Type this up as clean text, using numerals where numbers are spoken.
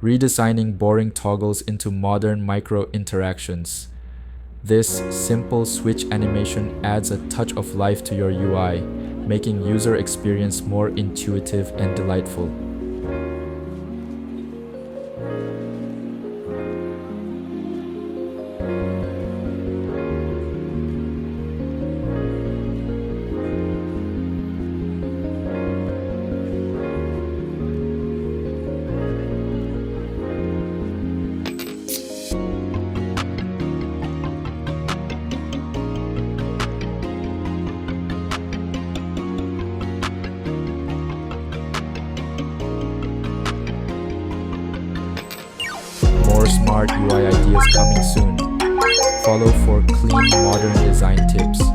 redesigning boring toggles into modern micro-interactions. This simple switch animation adds a touch of life to your UI, making user experience more intuitive and delightful. More smart UI ideas coming soon. Follow for clean, modern design tips.